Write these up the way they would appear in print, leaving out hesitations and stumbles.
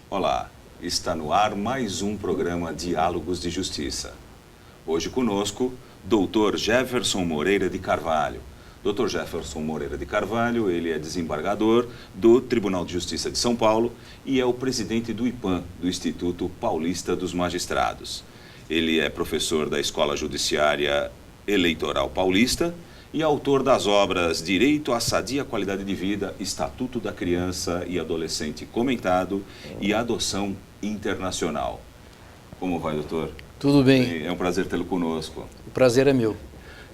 Olá, está no ar mais um programa Diálogos de Justiça. Hoje conosco, Dr. Jefferson Moreira de Carvalho. Dr. Jefferson Moreira de Carvalho, ele é desembargador do Tribunal de Justiça de São Paulo e é o presidente do IPAM, do Instituto Paulista dos Magistrados. Ele é professor da Escola Judiciária Eleitoral Paulista e autor das obras Direito à Sadia Qualidade de Vida, Estatuto da Criança e Adolescente Comentado e Adoção Internacional. Como vai, doutor? Tudo bem. É um prazer tê-lo conosco. O prazer é meu.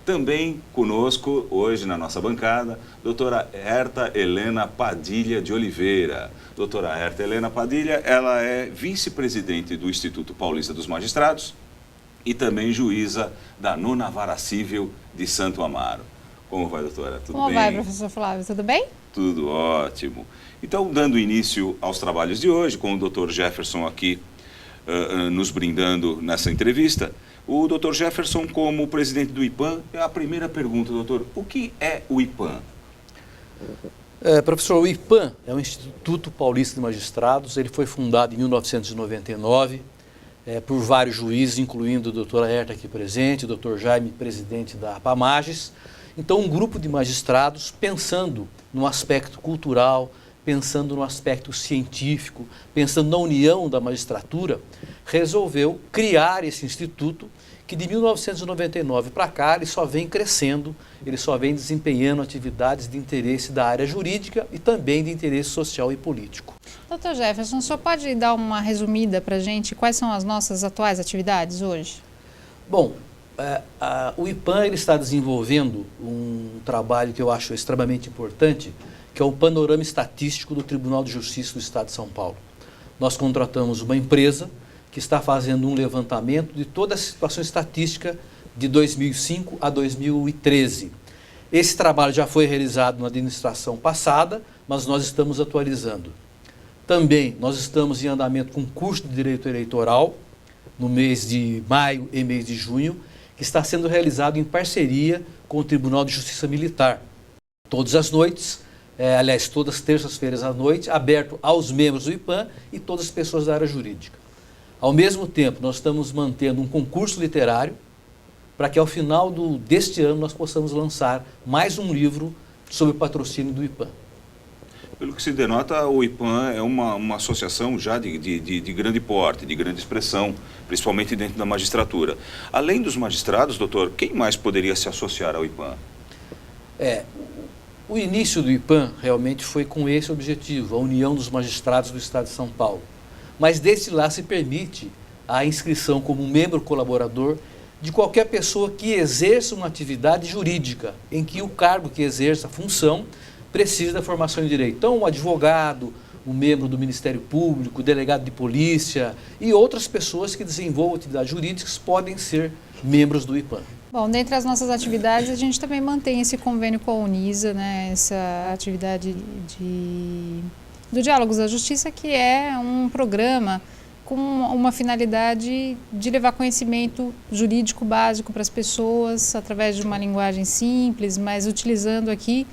Também conosco, hoje na nossa bancada, doutora Herta Helena Padilha de Oliveira. Doutora Herta Helena Padilha, ela é vice-presidente do Instituto Paulista dos Magistrados e também juíza da 9ª Vara Civil de Santo Amaro. Como vai, doutora? Tudo bem? Como vai, professor Flávio? Tudo bem? Tudo ótimo. Então, dando início aos trabalhos de hoje, com o doutor Jefferson aqui nos brindando nessa entrevista, o doutor Jefferson, como presidente do IPAM, a primeira pergunta, doutor, o que é o IPAM? Professor, o IPAM é o Instituto Paulista de Magistrados, ele foi fundado em 1999 por vários juízes, incluindo a doutora Herta aqui presente, o doutor Jaime, presidente da APAMAGES. Então, um grupo de magistrados pensando no aspecto cultural, pensando no aspecto científico, pensando na união da magistratura, resolveu criar esse instituto que de 1999 para cá ele só vem crescendo, ele só vem desempenhando atividades de interesse da área jurídica e também de interesse social e político. Doutor Jefferson, o senhor pode dar uma resumida para a gente quais são as nossas atuais atividades hoje? Bom, o IPAM ele está desenvolvendo um trabalho que eu acho extremamente importante, que é o panorama estatístico do Tribunal de Justiça do Estado de São Paulo. Nós contratamos uma empresa que está fazendo um levantamento de toda a situação estatística de 2005 a 2013. Esse trabalho já foi realizado na administração passada, mas nós estamos atualizando. Também nós estamos em andamento com curso de Direito Eleitoral, no mês de maio e mês de junho, que está sendo realizado em parceria com o Tribunal de Justiça Militar. Todas as noites, aliás, todas as terças-feiras à noite, aberto aos membros do IPAM e todas as pessoas da área jurídica. Ao mesmo tempo, nós estamos mantendo um concurso literário para que ao final deste ano nós possamos lançar mais um livro sob o patrocínio do IPAM. Pelo que se denota, o IPAM é uma associação já de grande porte, de grande expressão, principalmente dentro da magistratura. Além dos magistrados, doutor, quem mais poderia se associar ao IPAM? O início do IPAM realmente foi com esse objetivo, a união dos magistrados do Estado de São Paulo. Mas desde lá se permite a inscrição como membro colaborador de qualquer pessoa que exerça uma atividade jurídica, em que o cargo que exerça a função precisa da formação em direito. Então, um advogado, um membro do Ministério Público, delegado de polícia e outras pessoas que desenvolvam atividades jurídicas podem ser membros do IPAM. Bom, dentre as nossas atividades, a gente também mantém esse convênio com a Unisa, né, essa atividade do Diálogos da Justiça, que é um programa com uma finalidade de levar conhecimento jurídico básico para as pessoas, através de uma linguagem simples, mas utilizando aqui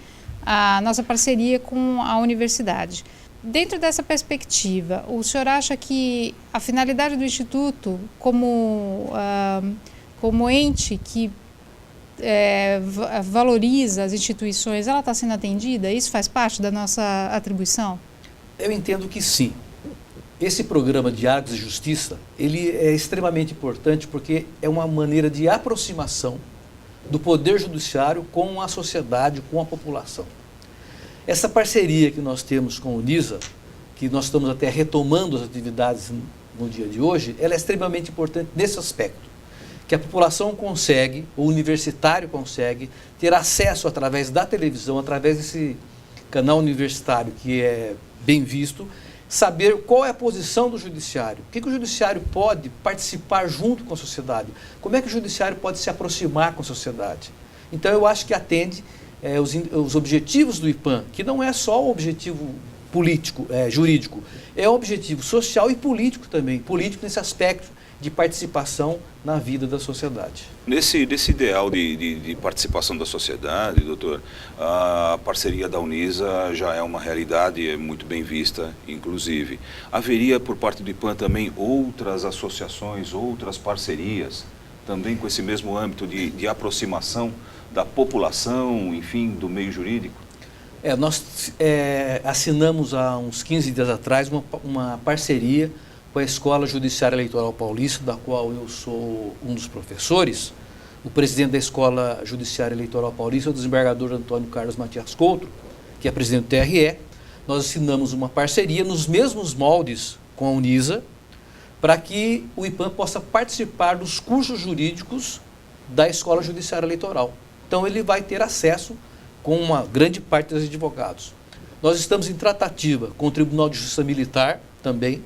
a nossa parceria com a universidade. Dentro dessa perspectiva, o senhor acha que a finalidade do Instituto, como ente que valoriza as instituições, ela está sendo atendida? Isso faz parte da nossa atribuição? Eu entendo que sim. Esse programa Diálogos de Justiça, ele é extremamente importante porque é uma maneira de aproximação do Poder Judiciário com a sociedade, com a população. Essa parceria que nós temos com a Unisa, que nós estamos até retomando as atividades no dia de hoje, ela é extremamente importante nesse aspecto, que a população consegue, o universitário consegue, ter acesso através da televisão, através desse canal universitário que é bem visto, saber qual é a posição do judiciário, o que o judiciário pode participar junto com a sociedade, como é que o judiciário pode se aproximar com a sociedade. Então eu acho que atende os objetivos do IPAM, que não é só o objetivo político, jurídico, é um objetivo social e político também, político nesse aspecto de participação na vida da sociedade. Nesse ideal de participação da sociedade, doutor, a parceria da Unisa já é uma realidade, é muito bem vista, inclusive. Haveria, por parte do IPAM, também outras associações, outras parcerias, também com esse mesmo âmbito de aproximação da população, enfim, do meio jurídico? Nós assinamos há uns 15 dias atrás uma parceria com a Escola Judiciária Eleitoral Paulista, da qual eu sou um dos professores. O presidente da Escola Judiciária Eleitoral Paulista é o desembargador Antônio Carlos Matias Couto, que é presidente do TRE. Nós assinamos uma parceria nos mesmos moldes com a Unisa, para que o IPAM possa participar dos cursos jurídicos da Escola Judiciária Eleitoral. Então ele vai ter acesso com uma grande parte dos advogados. Nós estamos em tratativa com o Tribunal de Justiça Militar também.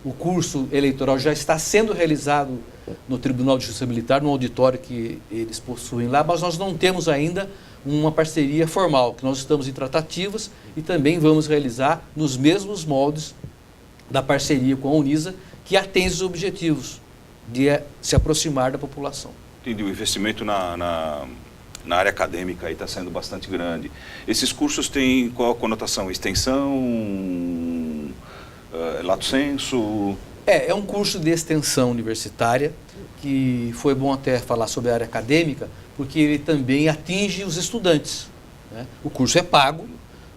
O curso eleitoral já está sendo realizado no Tribunal de Justiça Militar, no auditório que eles possuem lá, mas nós não temos ainda uma parceria formal, que nós estamos em tratativas e também vamos realizar nos mesmos moldes da parceria com a Unisa, que atende os objetivos de se aproximar da população. Entendi, o investimento na área acadêmica está sendo bastante grande. Esses cursos têm qual a conotação? Extensão, lato sensu? É um curso de extensão universitária, que foi bom até falar sobre a área acadêmica, porque ele também atinge os estudantes, né? O curso é pago,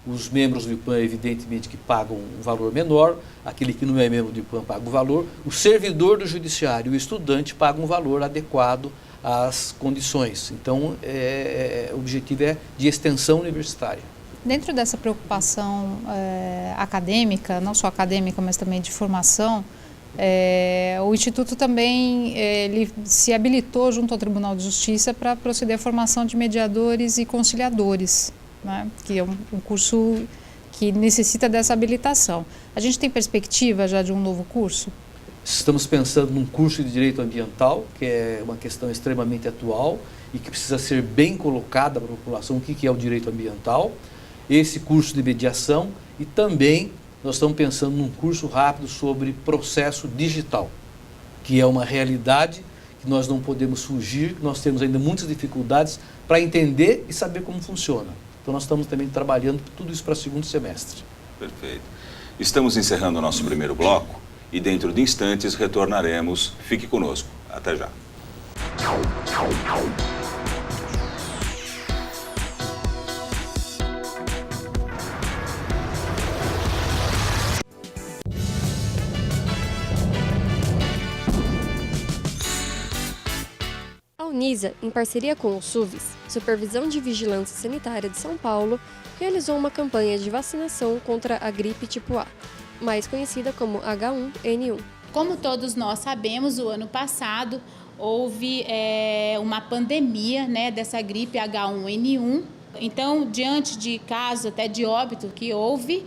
os membros do IPAM, evidentemente, que pagam um valor menor, aquele que não é membro do IPAM paga o valor, o servidor do judiciário e o estudante pagam um valor adequado às condições. Então, o objetivo é de extensão universitária. Dentro dessa preocupação acadêmica, não só acadêmica, mas também de formação, o Instituto também ele se habilitou junto ao Tribunal de Justiça para proceder à formação de mediadores e conciliadores, né? Que é um curso que necessita dessa habilitação. A gente tem perspectiva já de um novo curso? Estamos pensando num curso de direito ambiental, que é uma questão extremamente atual e que precisa ser bem colocada para a população, o que é o direito ambiental, esse curso de mediação, e também nós estamos pensando num curso rápido sobre processo digital, que é uma realidade que nós não podemos fugir, nós temos ainda muitas dificuldades para entender e saber como funciona. Então nós estamos também trabalhando tudo isso para o segundo semestre. Perfeito. Estamos encerrando o nosso primeiro bloco e dentro de instantes retornaremos. Fique conosco. Até já. A Unisa, em parceria com o SUVES, Supervisão de Vigilância Sanitária de São Paulo, realizou uma campanha de vacinação contra a gripe tipo A, mais conhecida como H1N1. Como todos nós sabemos, o ano passado houve uma pandemia, né, dessa gripe H1N1. Então, diante de casos até de óbito que houve,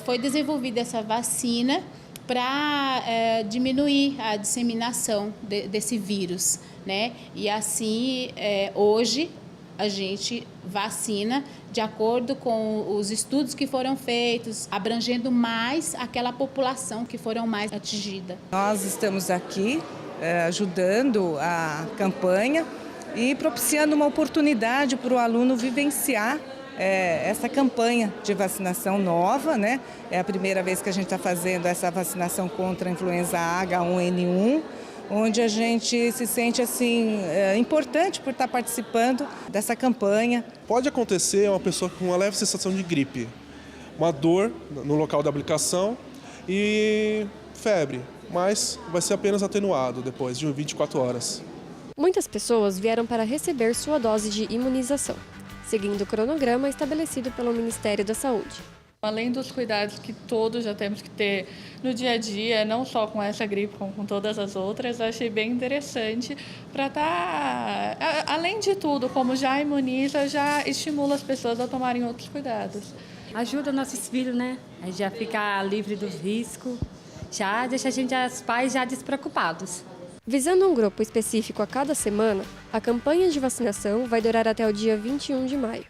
foi desenvolvida essa vacina para diminuir a disseminação desse vírus, né? E assim, hoje, a gente vacina de acordo com os estudos que foram feitos, abrangendo mais aquela população que foram mais atingida. Nós estamos aqui ajudando a campanha e propiciando uma oportunidade para o aluno vivenciar essa campanha de vacinação nova, né? É a primeira vez que a gente está fazendo essa vacinação contra a influenza H1N1, onde a gente se sente assim importante por estar participando dessa campanha. Pode acontecer uma pessoa com uma leve sensação de gripe, uma dor no local da aplicação e febre, mas vai ser apenas atenuado depois de 24 horas. Muitas pessoas vieram para receber sua dose de imunização, seguindo o cronograma estabelecido pelo Ministério da Saúde. Além dos cuidados que todos já temos que ter no dia a dia, não só com essa gripe, como com todas as outras, eu achei bem interessante para estar, além de tudo, como já imuniza, já estimula as pessoas a tomarem outros cuidados. Ajuda nossos filhos, né? A já ficar livre do risco, já deixa a gente, os pais, já despreocupados. Visando um grupo específico a cada semana, a campanha de vacinação vai durar até o dia 21 de maio.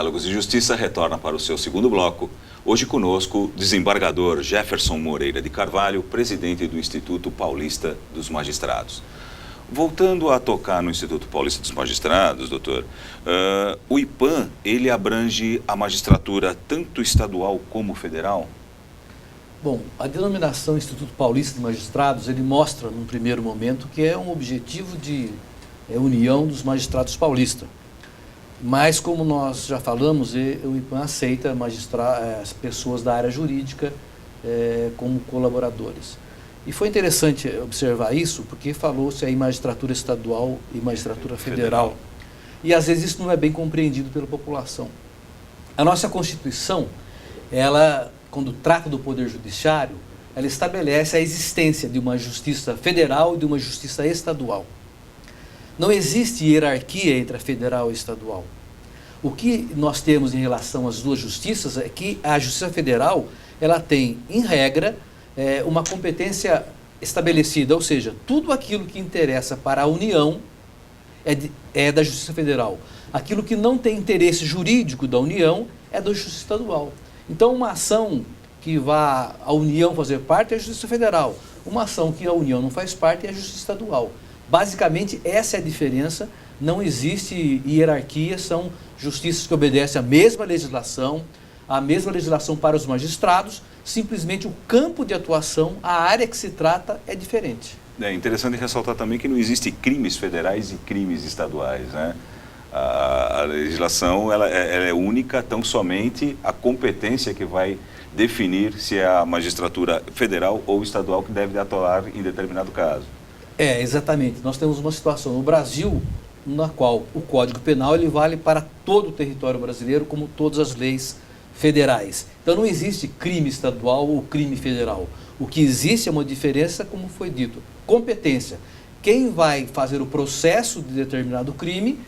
Diálogos de Justiça retorna para o seu segundo bloco. Hoje conosco, desembargador Jefferson Moreira de Carvalho, presidente do Instituto Paulista dos Magistrados. Voltando a tocar no Instituto Paulista dos Magistrados, doutor, o IPAM, ele abrange a magistratura tanto estadual como federal? Bom, a denominação Instituto Paulista dos Magistrados, ele mostra, num primeiro momento, que é um objetivo de união dos magistrados paulistas. Mas, como nós já falamos, o IPAM aceita as pessoas da área jurídica como colaboradores. E foi interessante observar isso, porque falou-se aí magistratura estadual e magistratura federal. E, às vezes, isso não é bem compreendido pela população. A nossa Constituição, ela, quando trata do Poder Judiciário, ela estabelece a existência de uma justiça federal e de uma justiça estadual. Não existe hierarquia entre a federal e a estadual. O que nós temos em relação às duas justiças é que a Justiça Federal, ela tem, em regra, uma competência estabelecida, ou seja, tudo aquilo que interessa para a União é da Justiça Federal. Aquilo que não tem interesse jurídico da União é da Justiça Estadual. Então, uma ação que vá a União fazer parte é a Justiça Federal. Uma ação que a União não faz parte é a Justiça Estadual. Basicamente, essa é a diferença. Não existe hierarquia, são justiças que obedecem à mesma legislação para os magistrados, simplesmente o campo de atuação, a área que se trata é diferente. É interessante ressaltar também que não existe crimes federais e crimes estaduais, né? A legislação ela é única, tão somente a competência que vai definir se é a magistratura federal ou estadual que deve atuar em determinado caso. Exatamente. Nós temos uma situação no Brasil na qual o Código Penal ele vale para todo o território brasileiro, como todas as leis federais. Então não existe crime estadual ou crime federal. O que existe é uma diferença, como foi dito, competência. Quem vai fazer o processo de determinado crime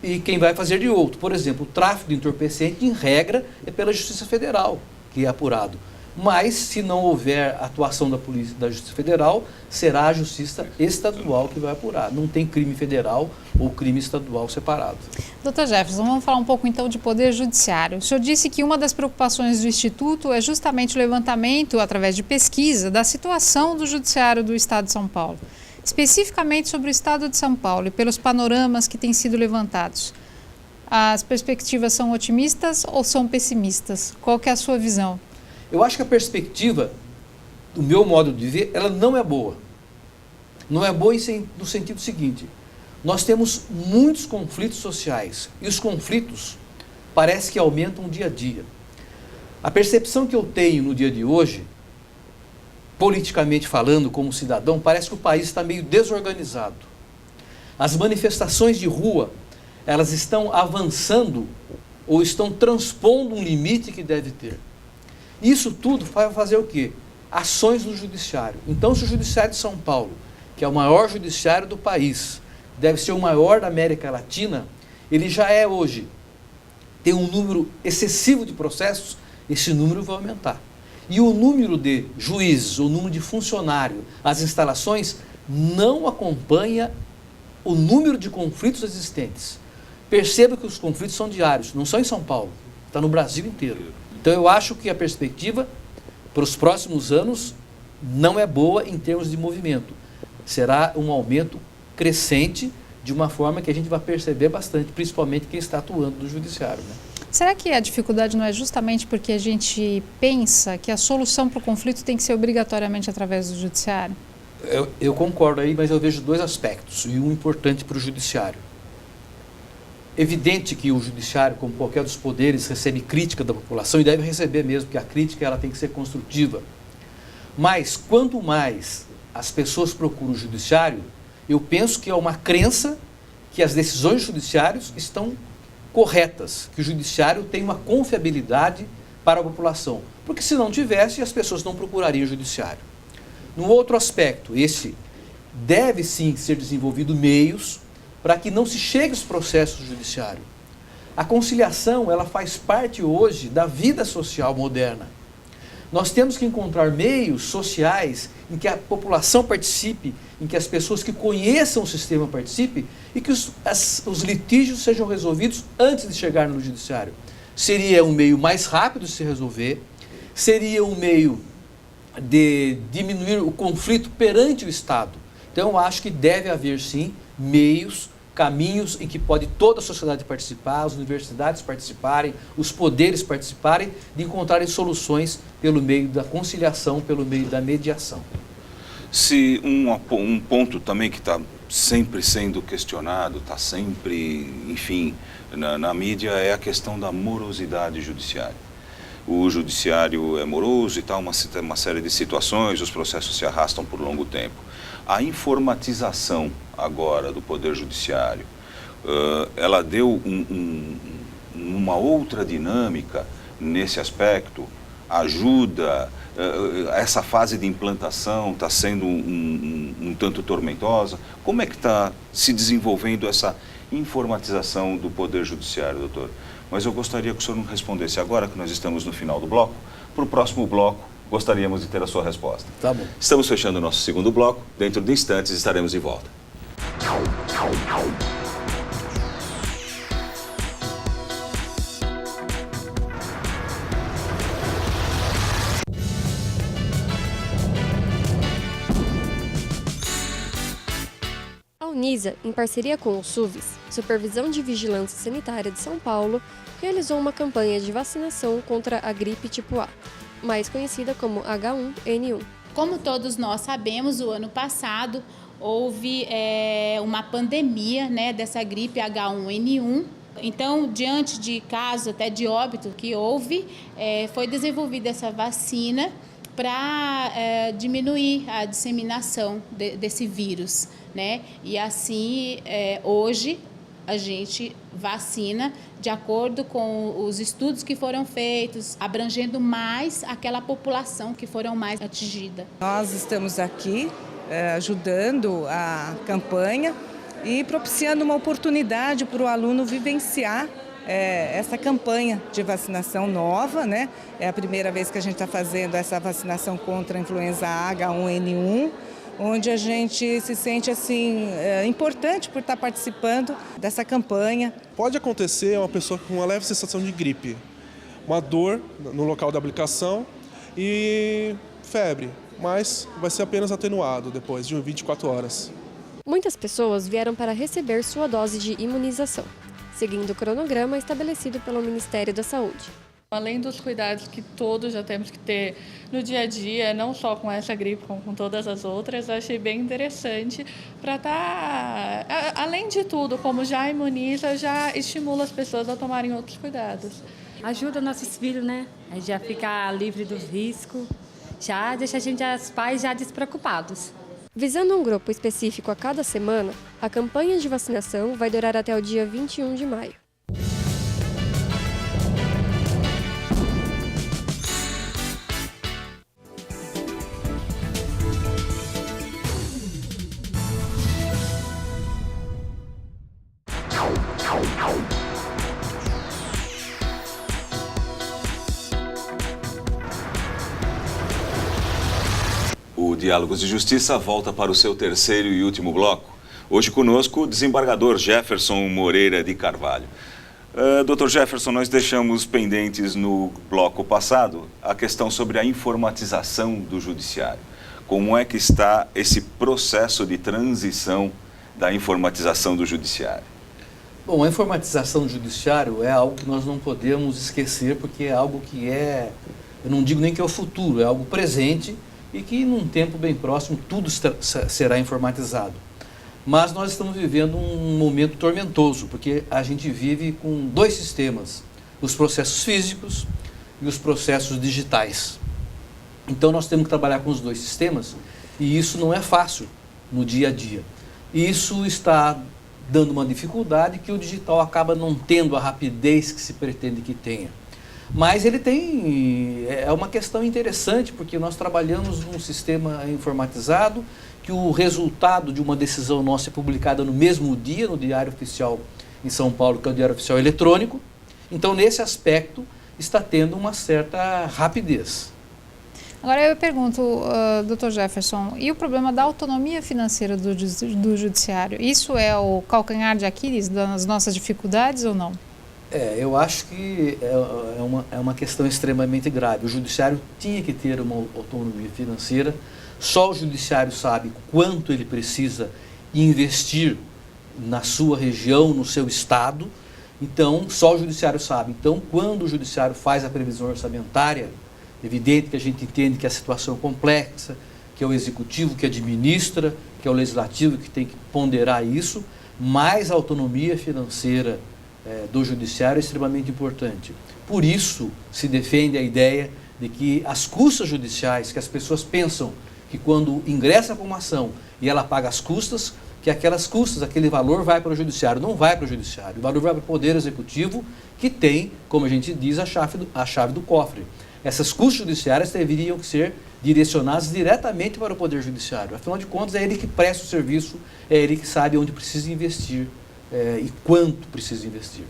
e quem vai fazer de outro. Por exemplo, o tráfico de entorpecente, em regra, é pela Justiça Federal que é apurado. Mas, se não houver atuação da Polícia da Justiça Federal, será a Justiça Estadual que vai apurar. Não tem crime federal ou crime estadual separado. Doutor Jefferson, vamos falar um pouco então de Poder Judiciário. O senhor disse que uma das preocupações do Instituto é justamente o levantamento, através de pesquisa, da situação do Judiciário do Estado de São Paulo. Especificamente sobre o Estado de São Paulo e pelos panoramas que têm sido levantados. As perspectivas são otimistas ou são pessimistas? Qual que é a sua visão? Eu acho que a perspectiva, do meu modo de ver, ela não é boa. Não é boa no sentido seguinte: nós temos muitos conflitos sociais e os conflitos parece que aumentam dia a dia. A percepção que eu tenho no dia de hoje, politicamente falando, como cidadão, parece que o país está meio desorganizado. As manifestações de rua, elas estão avançando ou estão transpondo um limite que deve ter. Isso tudo vai fazer o quê? Ações no judiciário. Então, se o Judiciário de São Paulo, que é o maior judiciário do país, deve ser o maior da América Latina, ele já é hoje, tem um número excessivo de processos, esse número vai aumentar. E o número de juízes, o número de funcionários, as instalações, não acompanha o número de conflitos existentes. Perceba que os conflitos são diários, não só em São Paulo, está no Brasil inteiro. Então eu acho que a perspectiva para os próximos anos não é boa em termos de movimento. Será um aumento crescente de uma forma que a gente vai perceber bastante, principalmente quem está atuando no judiciário, né? Será que a dificuldade não é justamente porque a gente pensa que a solução para o conflito tem que ser obrigatoriamente através do judiciário? Eu concordo aí, mas eu vejo dois aspectos, e um importante para o judiciário. Evidente que o judiciário, como qualquer dos poderes, recebe crítica da população, e deve receber mesmo, porque a crítica ela tem que ser construtiva. Mas, quanto mais as pessoas procuram o judiciário, eu penso que é uma crença que as decisões judiciárias estão corretas, que o judiciário tem uma confiabilidade para a população. Porque se não tivesse, as pessoas não procurariam o judiciário. Num outro aspecto, esse deve sim ser desenvolvido meios para que não se chegue aos processos do judiciário. A conciliação, ela faz parte hoje da vida social moderna. Nós temos que encontrar meios sociais em que a população participe, em que as pessoas que conheçam o sistema participem e que os litígios sejam resolvidos antes de chegar no judiciário. seria um meio mais rápido de se resolver, seria um meio de diminuir o conflito perante o Estado. Então, eu acho que deve haver, sim, meios, caminhos em que pode toda a sociedade participar, as universidades participarem, os poderes participarem, de encontrarem soluções pelo meio da conciliação, pelo meio da mediação. Se um ponto também que está sempre sendo questionado, está sempre, enfim, na mídia, é a questão da morosidade judiciária. O judiciário é moroso e tal, uma série de situações, os processos se arrastam por longo tempo. A informatização agora do Poder Judiciário, ela deu uma outra dinâmica nesse aspecto, ajuda, essa fase de implantação está sendo um tanto tormentosa. Como é que está se desenvolvendo essa informatização do Poder Judiciário, doutor? Mas eu gostaria que o senhor não respondesse agora, que nós estamos no final do bloco. Para o próximo bloco, gostaríamos de ter a sua resposta. Tá bom. Estamos fechando o nosso segundo bloco. Dentro de instantes estaremos de volta. A Unisa, em parceria com o SUVES, Supervisão de Vigilância Sanitária de São Paulo, realizou uma campanha de vacinação contra a gripe tipo A, mais conhecida como H1N1. Como todos nós sabemos, o ano passado houve uma pandemia, né, dessa gripe H1N1. Então, diante de casos até de óbito que houve, foi desenvolvida essa vacina para diminuir a disseminação desse vírus, né? E assim, hoje, a gente vacina de acordo com os estudos que foram feitos, abrangendo mais aquela população que foram mais atingida. Nós estamos aqui ajudando a campanha e propiciando uma oportunidade para o aluno vivenciar essa campanha de vacinação nova, né? É a primeira vez que a gente está fazendo essa vacinação contra a influenza H1N1, onde a gente se sente assim importante por estar participando dessa campanha. Pode acontecer uma pessoa com uma leve sensação de gripe, uma dor no local da aplicação e febre, mas vai ser apenas atenuado depois de 24 horas. Muitas pessoas vieram para receber sua dose de imunização, seguindo o cronograma estabelecido pelo Ministério da Saúde. Além dos cuidados que todos já temos que ter no dia a dia, não só com essa gripe, como com todas as outras, eu achei bem interessante para estar, além de tudo, como já imuniza, já estimula as pessoas a tomarem outros cuidados. Ajuda nossos filhos, né? A já ficar livre dos riscos, já deixa a gente, os pais, já despreocupados. Visando um grupo específico a cada semana, a campanha de vacinação vai durar até o dia 21 de maio. O Diálogos de Justiça volta para o seu terceiro e último bloco. Hoje conosco o desembargador Jefferson Moreira de Carvalho. Dr. Jefferson, nós deixamos pendentes no bloco passado a questão sobre a informatização do judiciário. Como é que está esse processo de transição da informatização do judiciário? Bom, a informatização do judiciário é algo que nós não podemos esquecer, porque é algo que eu não digo nem que é o futuro, é algo presente e que num tempo bem próximo tudo será informatizado. Mas nós estamos vivendo um momento tormentoso, porque a gente vive com dois sistemas, os processos físicos e os processos digitais. Então nós temos que trabalhar com os dois sistemas e isso não é fácil no dia a dia. Isso está dando uma dificuldade que o digital acaba não tendo a rapidez que se pretende que tenha. Mas ele é uma questão interessante, porque nós trabalhamos num sistema informatizado, que o resultado de uma decisão nossa é publicada no mesmo dia, no Diário Oficial em São Paulo, que é o Diário Oficial Eletrônico. Então, nesse aspecto, está tendo uma certa rapidez. Agora eu pergunto, Dr. Jefferson, e o problema da autonomia financeira do judiciário? Isso é o calcanhar de Aquiles das nossas dificuldades ou não? Eu acho que é uma questão extremamente grave. O judiciário tinha que ter uma autonomia financeira. Só o judiciário sabe quanto ele precisa investir na sua região, no seu estado. Então, só o judiciário sabe. Então, quando o judiciário faz a previsão orçamentária, evidente que a gente entende que a situação é complexa, que é o executivo que administra, que é o legislativo que tem que ponderar isso, mas a autonomia financeira do judiciário é extremamente importante. Por isso, se defende a ideia de que as custas judiciais, que as pessoas pensam que quando ingressa com uma ação e ela paga as custas, que aquelas custas, aquele valor vai para o judiciário. Não vai para o judiciário, o valor vai para o Poder Executivo, que tem, como a gente diz, a chave do cofre. Essas custas judiciárias deveriam ser direcionadas diretamente para o Poder Judiciário. Afinal de contas, é ele que presta o serviço, é ele que sabe onde precisa investir e quanto precisa investir.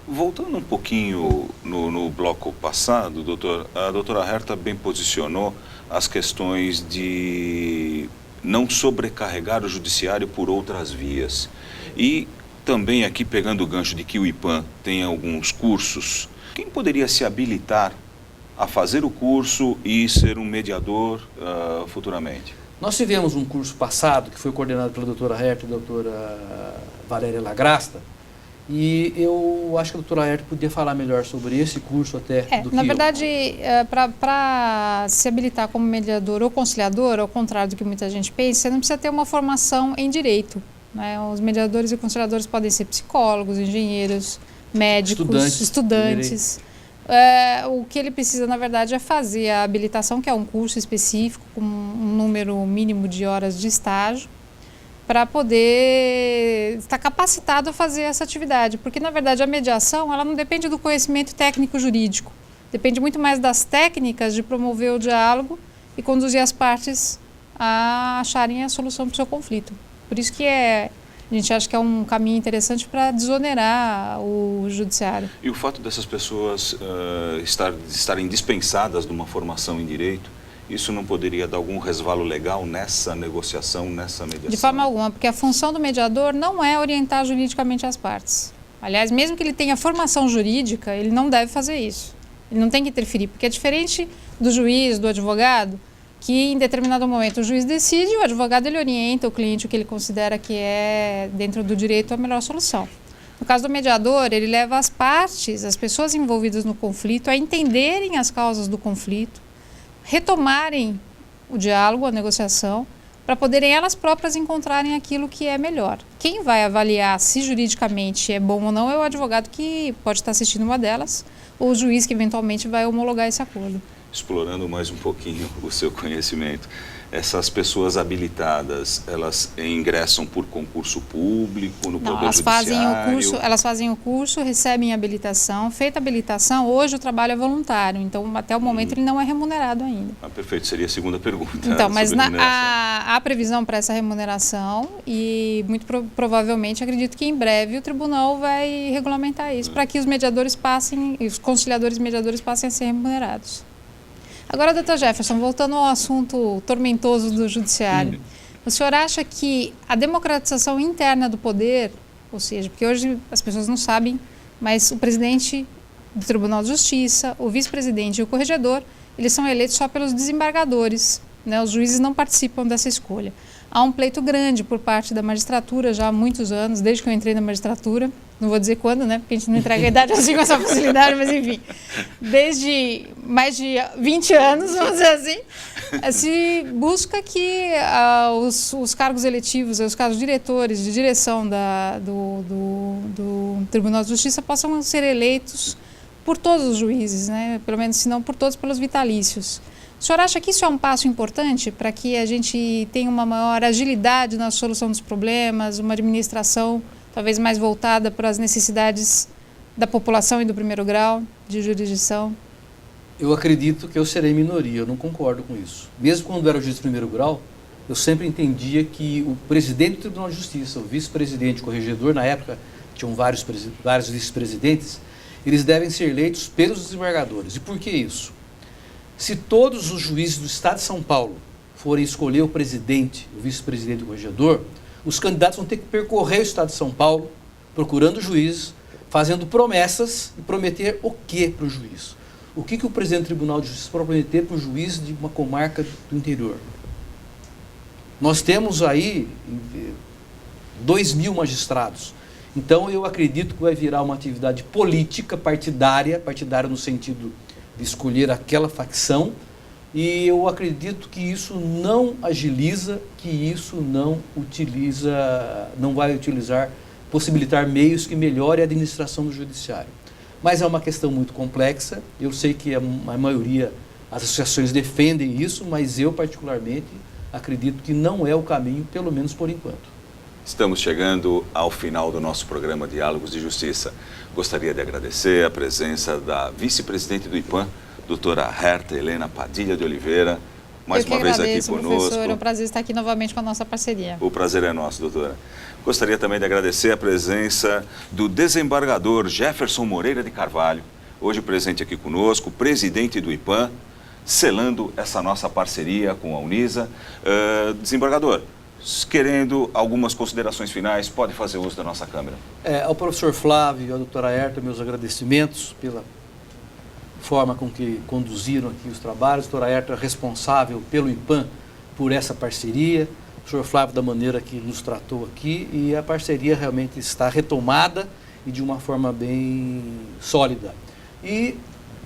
Voltando um pouquinho no bloco passado, doutor, a doutora Herta bem posicionou as questões de não sobrecarregar o judiciário por outras vias. E também aqui, pegando o gancho de que o IPAM tem alguns cursos, quem poderia se habilitar a fazer o curso e ser um mediador futuramente? Nós tivemos um curso passado que foi coordenado pela doutora Herta e a doutora Valéria Lagrasta, e eu acho que a doutora Herta podia falar melhor sobre esse curso até do que na eu. verdade, para se habilitar como mediador ou conciliador, ao contrário do que muita gente pensa, você não precisa ter uma formação em direito, né? Os mediadores e conciliadores podem ser psicólogos, engenheiros, médicos, estudantes. O que ele precisa, na verdade, é fazer a habilitação, que é um curso específico, com um número mínimo de horas de estágio, para poder estar capacitado a fazer essa atividade. Porque, na verdade, a mediação ela não depende do conhecimento técnico-jurídico. Depende muito mais das técnicas de promover o diálogo e conduzir as partes a acharem a solução para o seu conflito. Por isso que a gente acha que é um caminho interessante para desonerar o judiciário. E o fato dessas pessoas estarem dispensadas de uma formação em direito, isso não poderia dar algum resvalo legal nessa negociação, nessa mediação? De forma alguma, porque a função do mediador não é orientar juridicamente as partes. Aliás, mesmo que ele tenha formação jurídica, ele não deve fazer isso. Ele não tem que interferir, porque é diferente do juiz, do advogado, que em determinado momento o juiz decide e o advogado ele orienta o cliente o que ele considera que é, dentro do direito, a melhor solução. No caso do mediador, ele leva as partes, as pessoas envolvidas no conflito, a entenderem as causas do conflito, retomarem o diálogo, a negociação, para poderem elas próprias encontrarem aquilo que é melhor. Quem vai avaliar se juridicamente é bom ou não é o advogado que pode estar assistindo uma delas, ou o juiz que eventualmente vai homologar esse acordo. Explorando mais um pouquinho o seu conhecimento, essas pessoas habilitadas, elas ingressam por concurso público no Poder Judiciário? Elas fazem o curso, recebem a habilitação. Feita a habilitação, hoje o trabalho é voluntário, então até o momento ele não é remunerado ainda. Perfeito, seria a segunda pergunta. Então, mas há previsão para essa remuneração e muito provavelmente, acredito que em breve o tribunal vai regulamentar isso para que os mediadores passem, os conciliadores e mediadores passem a ser remunerados. Agora, doutor Jefferson, voltando ao assunto tormentoso do judiciário, o senhor acha que a democratização interna do poder, ou seja, porque hoje as pessoas não sabem, mas o presidente do Tribunal de Justiça, o vice-presidente e o corregedor, eles são eleitos só pelos desembargadores, né? Os juízes não participam dessa escolha. Há um pleito grande por parte da magistratura já há muitos anos, desde que eu entrei na magistratura, não vou dizer quando, né, porque a gente não entrega a idade assim com essa facilidade, mas enfim, desde mais de 20 anos, vamos dizer assim, se busca que os cargos eletivos, os cargos diretores de direção do Tribunal de Justiça possam ser eleitos por todos os juízes, né, pelo menos se não por todos, pelos vitalícios. O senhor acha que isso é um passo importante para que a gente tenha uma maior agilidade na solução dos problemas, uma administração talvez mais voltada para as necessidades da população e do primeiro grau de jurisdição? Eu acredito que eu serei minoria, eu não concordo com isso. Mesmo quando era juiz de primeiro grau, eu sempre entendia que o presidente do Tribunal de Justiça, o vice-presidente, o corregedor, na época tinham vários vice-presidentes, eles devem ser eleitos pelos desembargadores. E por que isso? Se todos os juízes do Estado de São Paulo forem escolher o presidente, o vice-presidente e o corregedor, os candidatos vão ter que percorrer o Estado de São Paulo, procurando juízes, fazendo promessas e prometer o que para o juiz? O que o presidente do Tribunal de Justiça pode prometer para o juiz de uma comarca do interior? Nós temos aí 2.000 magistrados. Então, eu acredito que vai virar uma atividade política partidária no sentido de escolher aquela facção, e eu acredito que isso não agiliza, que isso não vai possibilitar meios que melhorem a administração do judiciário. Mas é uma questão muito complexa, eu sei que a maioria, as associações defendem isso, mas eu particularmente acredito que não é o caminho, pelo menos por enquanto. Estamos chegando ao final do nosso programa Diálogos de Justiça. Gostaria de agradecer a presença da vice-presidente do IPAM, doutora Herta Helena Padilha de Oliveira, mais uma vez aqui conosco. Professor, é um prazer estar aqui novamente com a nossa parceria. O prazer é nosso, doutora. Gostaria também de agradecer a presença do desembargador Jefferson Moreira de Carvalho, hoje presente aqui conosco, presidente do IPAM, selando essa nossa parceria com a Unisa. Desembargador, querendo algumas considerações finais, pode fazer uso da nossa câmera. Ao professor Flávio e à doutora Herta, meus agradecimentos pela forma com que conduziram aqui os trabalhos. A doutora Herta é responsável pelo IPAM por essa parceria, o professor Flávio da maneira que nos tratou aqui, e a parceria realmente está retomada e de uma forma bem sólida. E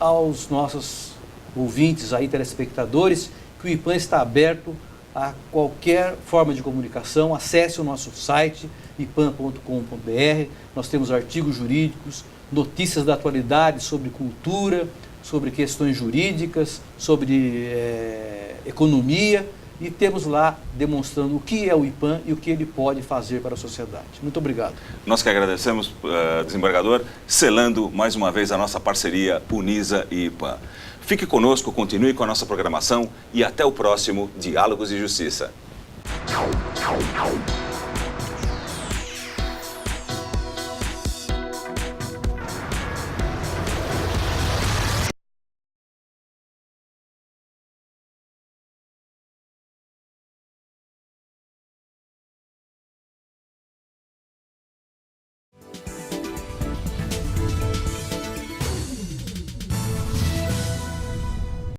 aos nossos ouvintes aí, telespectadores, que o IPAM está aberto a qualquer forma de comunicação. Acesse o nosso site ipam.com.br, nós temos artigos jurídicos, notícias da atualidade sobre cultura, sobre questões jurídicas, sobre economia, e temos lá demonstrando o que é o IPAM e o que ele pode fazer para a sociedade. Muito obrigado. Nós que agradecemos, desembargador, selando mais uma vez a nossa parceria Unisa e IPAM. Fique conosco, continue com a nossa programação e até o próximo Diálogos de Justiça.